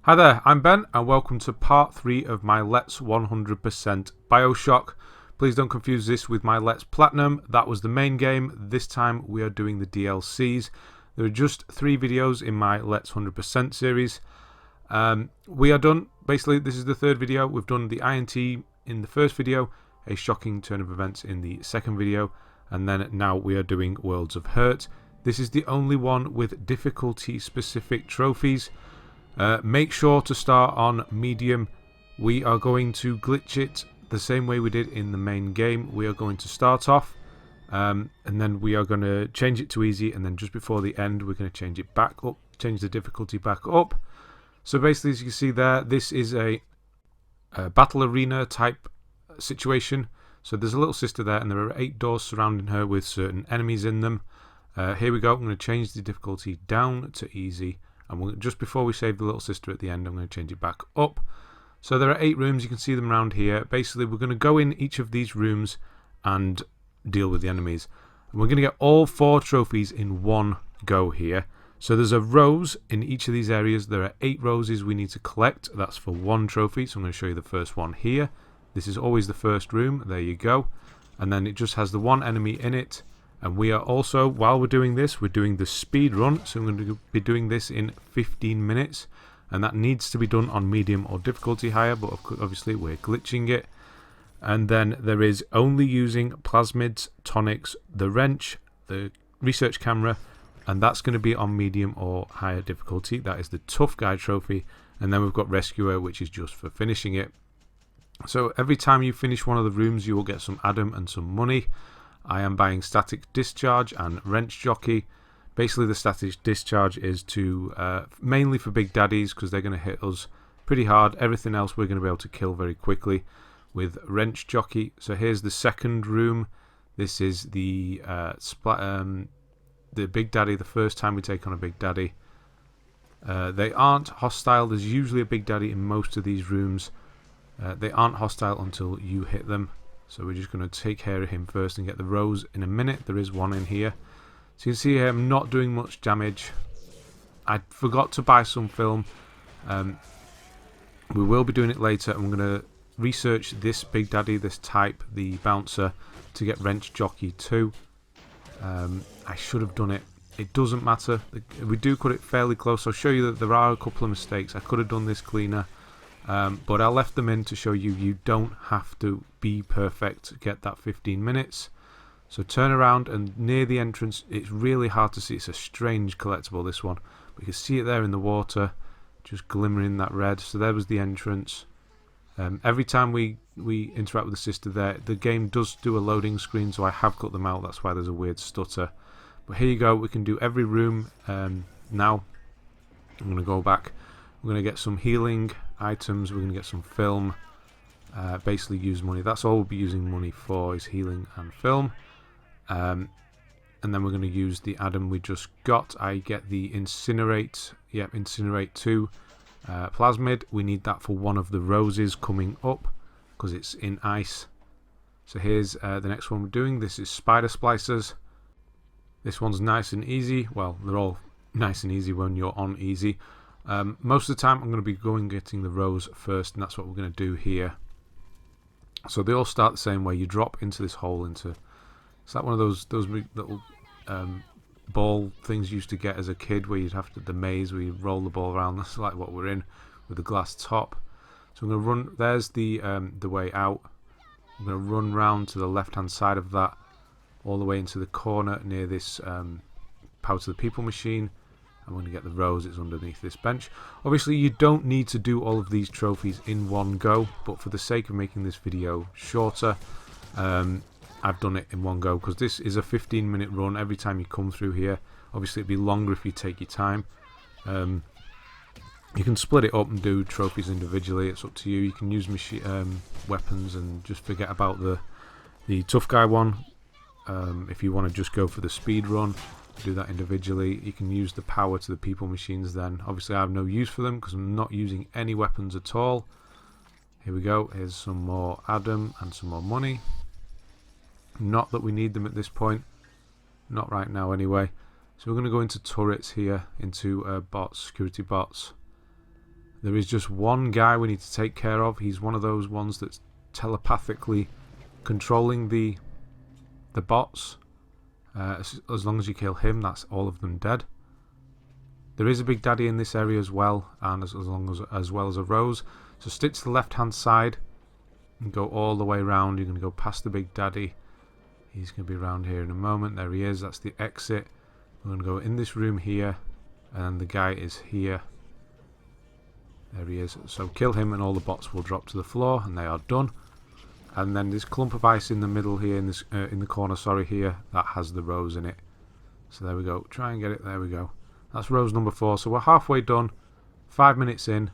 Hi there, I'm Ben and welcome to part 3 of my Let's 100% Bioshock. Please don't confuse this with my Let's Platinum. That was the main game. This time we are doing the DLCs. There are just 3 videos in my Let's 100% series. We are done. Basically, this is the 3rd video. We've done the INT in the first video, a shocking turn of events in the second video, and then now we are doing Worlds of Hurt. This is the only one with difficulty-specific trophies. Make sure to start on medium. We are going to glitch it the same way we did in the main game. We are going to start off and then we are going to change it to easy, and then just before the end we're going to change it back up, change the difficulty back up. So basically, as you can see there, this is a battle arena type situation. So there's a little sister there and there are 8 doors surrounding her with certain enemies in them. Here we go. I'm going to change the difficulty down to easy. And just before we save the little sister at the end, I'm going to change it back up. So there are 8 rooms. You can see them around here. Basically, we're going to go in each of these rooms and deal with the enemies. And we're going to get all 4 trophies in one go here. So there's a rose in each of these areas. There are 8 roses we need to collect. That's for 1 trophy. So I'm going to show you the first one here. This is always the first room. There you go. And then it just has the 1 enemy in it. And we are also, while we're doing this, we're doing the speed run. So I'm going to be doing this in 15 minutes. And that needs to be done on medium or difficulty higher. But obviously we're glitching it. And then there is only using plasmids, tonics, the wrench, the research camera. And that's going to be on medium or higher difficulty. That is the tough guy trophy. And then we've got rescuer, which is just for finishing it. So every time you finish one of the rooms, you will get some Adam and some money. I am buying static discharge and wrench jockey. Basically, the static discharge is to mainly for big daddies because they're going to hit us pretty hard. Everything else we're going to be able to kill very quickly with wrench jockey. So here's the second room. This is the big daddy. The first time we take on a big daddy, they aren't hostile. There's usually a big daddy in most of these rooms. They aren't hostile until you hit them. So we're just going to take care of him first and get the rose in a minute. There is one in here. So you can see here I'm not doing much damage. I forgot to buy some film. We will be doing it later. I'm going to research this big daddy, this type, the bouncer, to get wrench jockey too. I should have done it. It doesn't matter. We do cut it fairly close. I'll show you that there are a couple of mistakes. I could have done this cleaner. But I left them in to show you don't have to be perfect to get that 15 minutes. So turn around, and near the entrance, it's really hard to see. It's a strange collectible, this one. But you can see it there in the water, just glimmering that red. So there was the entrance. Every time we interact with the sister there, the game does do a loading screen, so I have cut them out. That's why there's a weird stutter. But here you go. We can do every room now. I'm going to go back. We're going to get some healing items. We're going to get some film. Basically use money. That's all we'll be using money for, is healing and film. And then we're going to use the Adam we just got. I get the incinerate. Yep, incinerate 2 plasmid. We need that for one of the roses coming up because it's in ice. So here's the next one we're doing. This is spider splicers. This one's nice and easy. Well, they're all nice and easy when you're on easy. Most of the time I'm going to be getting the rose first, and that's what we're going to do here. So they all start the same way. You drop into this hole into... It's like one of those little ball things you used to get as a kid, where you'd have to... The maze where you roll the ball around. That's like what we're in with the glass top. So I'm going to run... There's the way out. I'm going to run round to the left hand side of that, all the way into the corner near this Power to the People machine. I'm going to get the rose. It's underneath this bench. Obviously, you don't need to do all of these trophies in one go, but for the sake of making this video shorter, I've done it in one go because this is a 15-minute run every time you come through here. Obviously, it'd be longer if you take your time. You can split it up and do trophies individually. It's up to you. You can use weapons and just forget about the tough guy one. If you want to just go for the speed run, do that individually. You can use the Power to the People machines then. Obviously I have no use for them because I'm not using any weapons at all. Here we go. Here's some more Adam and some more money. Not that we need them at this point. Not right now anyway. So we're going to go into turrets here, into bots, security bots. There is just one guy we need to take care of. He's one of those ones that's telepathically controlling the bots. As long as you kill him, that's all of them dead. There is a big daddy in this area as well, and as well as a rose. So stick to the left hand side and go all the way around. You're going to go past the big daddy. He's going to be around here in a moment. There he is. That's the exit. We're going to go in this room here, and the guy is here. There he is. So kill him and all the bots will drop to the floor, and they are done. And then this clump of ice in the middle here, in the corner, sorry, here, that has the rose in it. So there we go. Try and get it. There we go. That's rose number 4. So we're halfway done. 5 minutes in.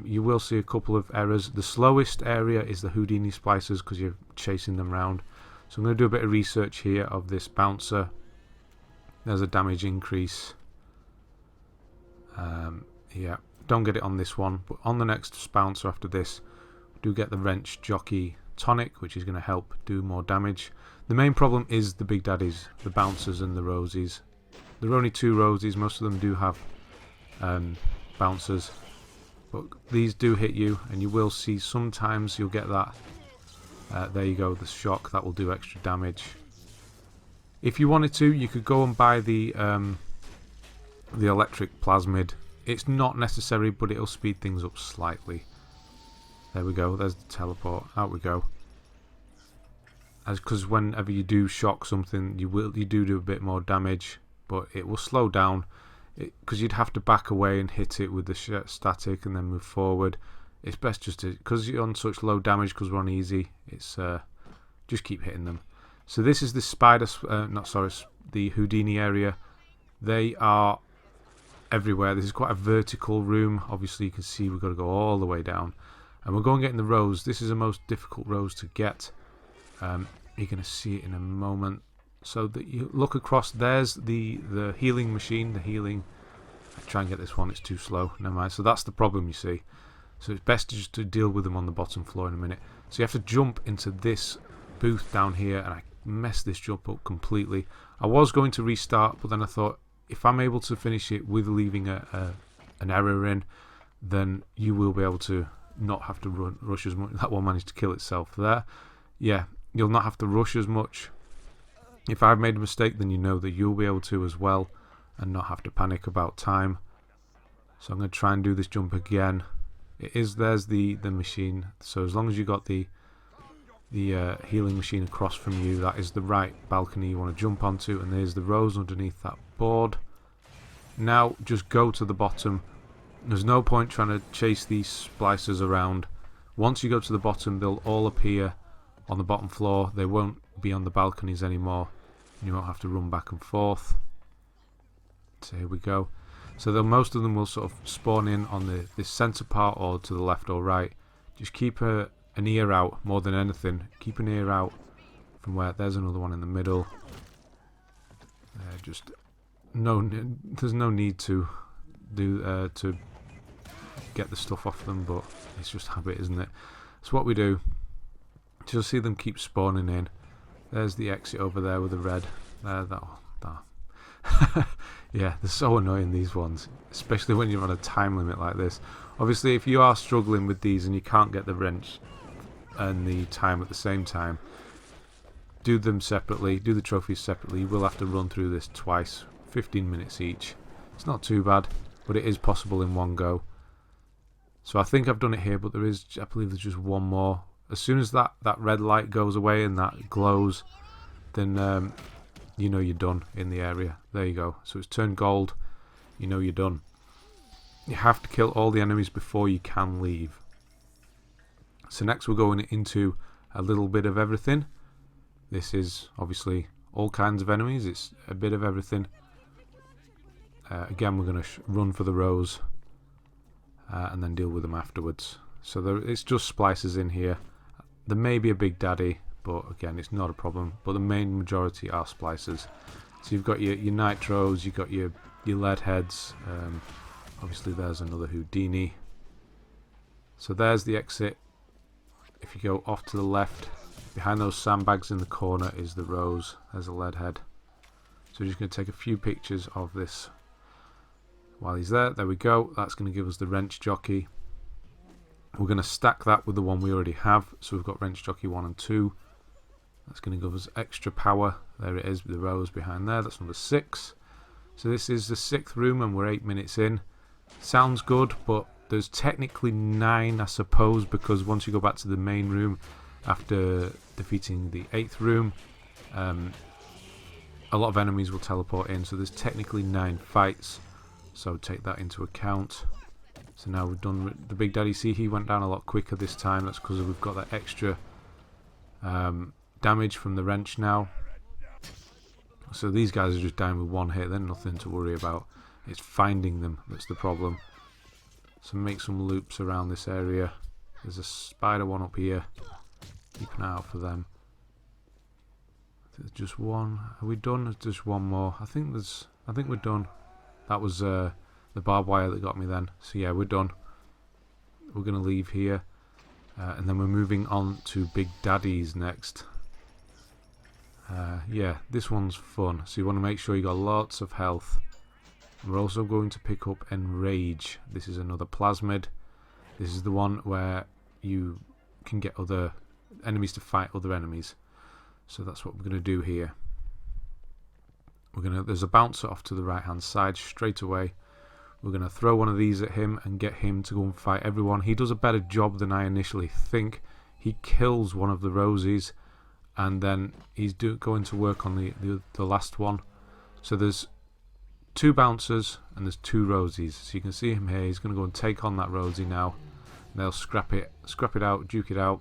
You will see a couple of errors. The slowest area is the Houdini splicers because you're chasing them around. So I'm going to do a bit of research here of this bouncer. There's a damage increase. Yeah, don't get it on this one, but on the next bouncer after this, do get the wrench jockey tonic, which is going to help do more damage. The main problem is the big daddies, the bouncers and the rosies. There are only 2 rosies. Most of them do have bouncers, but these do hit you, and you will see sometimes you'll get that. There you go, the shock, that will do extra damage. If you wanted to, you could go and buy the electric plasmid. It's not necessary, but it'll speed things up slightly. There we go, there's the teleport, out we go. Because whenever you do shock something, you do a bit more damage, but it will slow down. Because you'd have to back away and hit it with the static and then move forward. It's best just to, because you're on such low damage, because we're on easy, it's just keep hitting them. So this is the the Houdini area. They are everywhere. This is quite a vertical room. Obviously you can see we've got to go all the way down. And we're going getting the rose. This is the most difficult rose to get. You're going to see it in a moment. So that you look across, there's the healing machine, the healing. I try and get this one, it's too slow. Never mind. So that's the problem, you see. So it's best just to deal with them on the bottom floor in a minute. So you have to jump into this booth down here, and I messed this jump up completely. I was going to restart, but then I thought, if I'm able to finish it with leaving an error in, then you will be able to not have to rush as much. That one managed to kill itself there. Yeah, you'll not have to rush as much. If I've made a mistake, then you know that you'll be able to as well, and not have to panic about time. So I'm going to try and do this jump again. There's the machine. So as long as you got the healing machine across from you, that is the right balcony you want to jump onto, and there's the rose underneath that board. Now just go to the bottom. There's no point trying to chase these splicers around. Once you go to the bottom, they'll all appear on the bottom floor. They won't be on the balconies anymore. You won't have to run back and forth. So here we go. So most of them will sort of spawn in on this centre part, or to the left or right. Just keep an ear out more than anything. Keep an ear out from where. There's another one in the middle. There's no need to to get the stuff off them, but it's just habit, isn't it? So what we do, you'll see them keep spawning in. There's the exit over there with the red. That. Yeah, they're so annoying, these ones, especially when you're on a time limit like this. Obviously, if you are struggling with these and you can't get the wrench and the time at the same time, do them separately, do the trophies separately. You will have to run through this twice, 15 minutes each. It's not too bad, but it is possible in one go. So I think I've done it here, but I believe there's just one more. As soon as that red light goes away and that glows, then you know you're done in the area. There you go. So it's turned gold. You know you're done. You have to kill all the enemies before you can leave. So next we're going into a little bit of everything. This is obviously all kinds of enemies. It's a bit of everything. Again, we're going to run for the rose and then deal with them afterwards. So it's just splicers in here. There may be a big daddy, but again, it's not a problem. But the main majority are splicers. So you've got your nitros, you've got your lead heads. Obviously, there's another Houdini. So there's the exit. If you go off to the left, behind those sandbags in the corner is the rose. There's a lead head. So we're just going to take a few pictures of this while he's there. There we go. That's going to give us the wrench jockey. We're going to stack that with the one we already have. So we've got wrench jockey 1 and 2. That's going to give us extra power. There it is, with the rows behind there. That's number 6. So this is the 6th room and we're 8 minutes in. Sounds good, but there's technically 9, I suppose, because once you go back to the main room after defeating the 8th room, a lot of enemies will teleport in. So there's technically 9 fights. So take that into account. So now we've done the Big Daddy. See, he went down a lot quicker this time. That's because we've got that extra damage from the wrench now. So these guys are just dying with 1 hit. They're nothing to worry about. It's finding them that's the problem. So make some loops around this area. There's a spider one up here. Keep an eye out for them. There's just one. Are we done? There's just one more. I think we're done. That was the barbed wire that got me then. So yeah, we're done. We're going to leave here. And then we're moving on to Big Daddy's next. Yeah, this one's fun. So you want to make sure you got lots of health. We're also going to pick up Enrage. This is another plasmid. This is the one where you can get other enemies to fight other enemies. So that's what we're going to do here. There's a bouncer off to the right hand side straight away. We're going to throw one of these at him and get him to go and fight everyone. He does a better job than I initially think. He kills one of the roses and then he's going to work on the last one. So there's 2 bouncers and there's 2 rosies. So you can see him here. He's going to go and take on that rosie now. And they'll scrap it out, duke it out.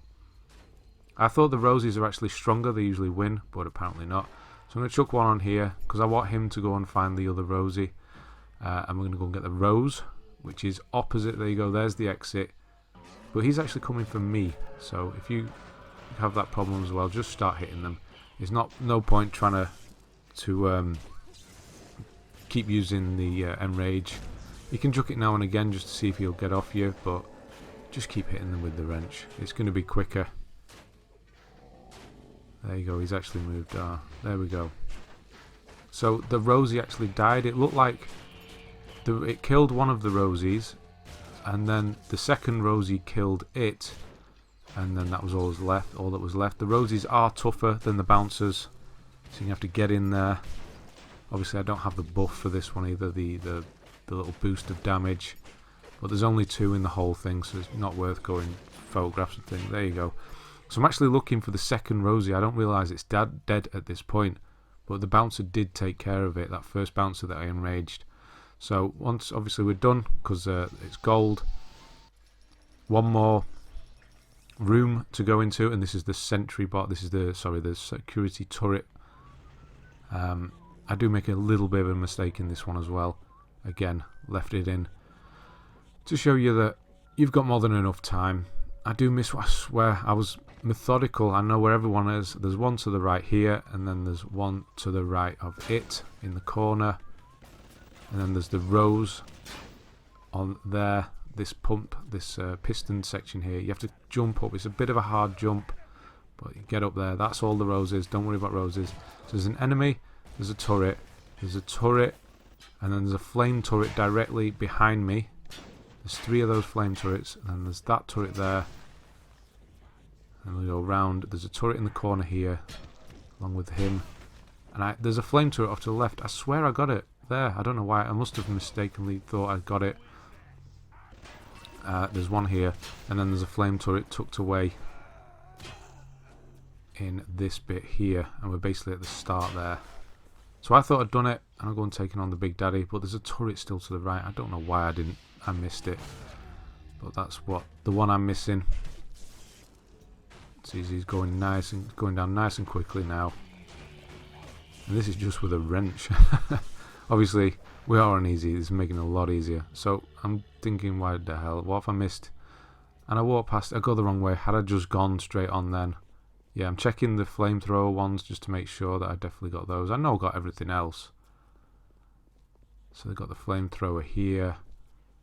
I thought the rosies are actually stronger. They usually win, but apparently not. So I'm going to chuck one on here because I want him to go and find the other rosie. And we're going to go and get the rose, which is opposite. There you go. There's the exit. But he's actually coming for me. So if you have that problem as well, just start hitting them. There's no point trying to keep using the Enrage. You can chuck it now and again just to see if he'll get off you, but just keep hitting them with the wrench. It's going to be quicker. There you go, he's actually moved. There we go. So the rosie actually died. It looked like it killed one of the rosies, and then the second rosie killed it, and then that was all that was left. The rosies are tougher than the bouncers, so you have to get in there. Obviously I don't have the buff for this one either, the little boost of damage, but there's only 2 in the whole thing, so it's not worth going photographs and things. There you go. So I'm actually looking for the second rosie. I don't realise it's dead at this point, but the bouncer did take care of it, that first bouncer that I enraged. So once obviously we're done, because it's gold, one more room to go into, and this is the sentry bot. This is the security turret. I do make a little bit of a mistake in this one as well. Again, left it in to show you that you've got more than enough time. I do miss, I swear, I was methodical. I know where everyone is. There's one to the right here, and then there's one to the right of it in the corner, and then there's the rose on there. This pump, this piston section here, you have to jump up. It's a bit of a hard jump, but you get up there. That's all the roses. Don't worry about roses. So there's an enemy, there's a turret, and then there's a flame turret directly behind me. There's 3 of those flame turrets, and then there's that turret there. And we go round. There's a turret in the corner here, along with him. And there's a flame turret off to the left. I swear I got it there. I don't know why. I must have mistakenly thought I got it. There's one here, and then there's a flame turret tucked away in this bit here, and we're basically at the start there. So I thought I'd done it, and I'm going taking on the Big Daddy, but there's a turret still to the right. I don't know why I missed it, but that's what the one I'm missing. See, he's going down nice and quickly now, and this is just with a wrench. Obviously we are on easy. This is making it a lot easier. So I'm thinking, why the hell, what if I missed and I walked past? I go the wrong way. Had I just gone straight on then? Yeah, I'm checking the flamethrower ones just to make sure that I definitely got those. I know I got everything else. So they've got the flamethrower here,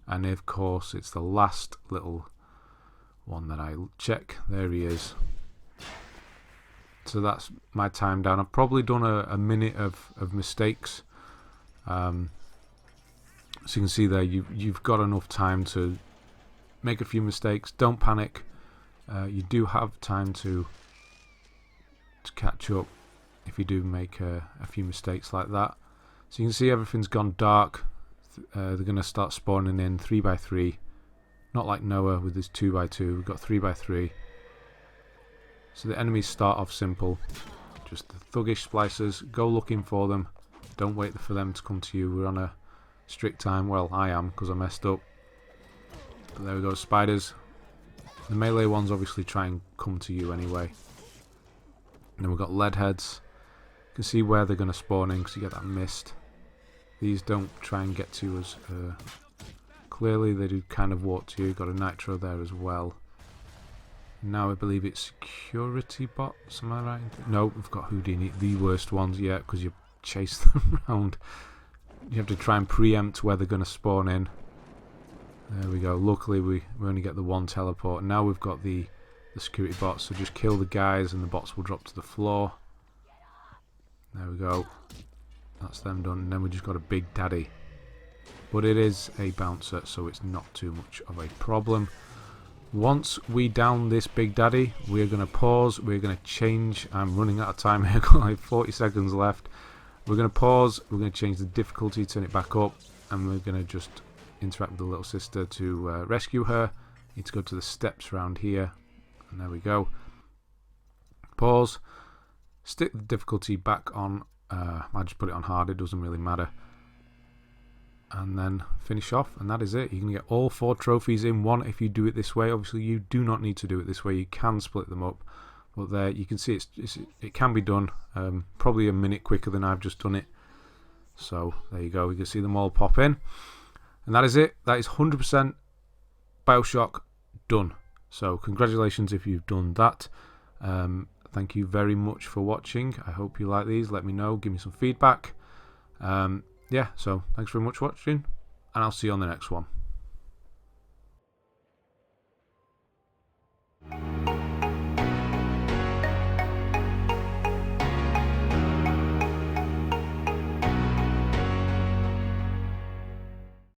and of course it's the last little one that I check. There he is. So that's my time down. I've probably done a minute of mistakes. So you can see there, you've got enough time to make a few mistakes. Don't panic. You do have time to catch up if you do make a few mistakes like that. So you can see everything's gone dark. They're going to start spawning in 3 by 3. Not like Noah with his 2 by 2. We've got 3 by 3. So the enemies start off simple. Just the thuggish splicers. Go looking for them. Don't wait for them to come to you. We're on a strict time. Well, I am, because I messed up. But there we go, spiders. The melee ones obviously try and come to you anyway. And then we've got lead heads. You can see where they're going to spawn in because you get that mist. These don't try and get to us clearly. They do kind of walk to you. Got a nitro there as well. Now I believe it's security bots. Am I right? No, we've got Houdini. The worst ones yet because you chase them around. You have to try and preempt where they're going to spawn in. There we go. Luckily we only get the one teleport. Now we've got the security bots, so just kill the guys and the bots will drop to the floor. There we go. That's them done. And then we just got a big daddy. But it is a bouncer, so it's not too much of a problem. Once we down this big daddy, we're going to pause. We're going to change. I'm running out of time here. I've got like 40 seconds left. We're going to pause. We're going to change the difficulty, turn it back up, and we're going to just interact with the little sister to rescue her. Need to go to the steps around here, and there we go. Pause. Stick the difficulty back on. I just put it on hard. It doesn't really matter. And then finish off, and that is it. You can get all 4 trophies in one if you do it this way. Obviously, you do not need to do it this way. You can split them up, but there you can see it can be done. Probably a minute quicker than I've just done it. So there you go. You can see them all pop in. And that is it. That is 100% Bioshock done. So congratulations if you've done that. Thank you very much for watching. I hope you like these. Let me know. Give me some feedback. Yeah, so thanks very much for watching, and I'll see you on the next one.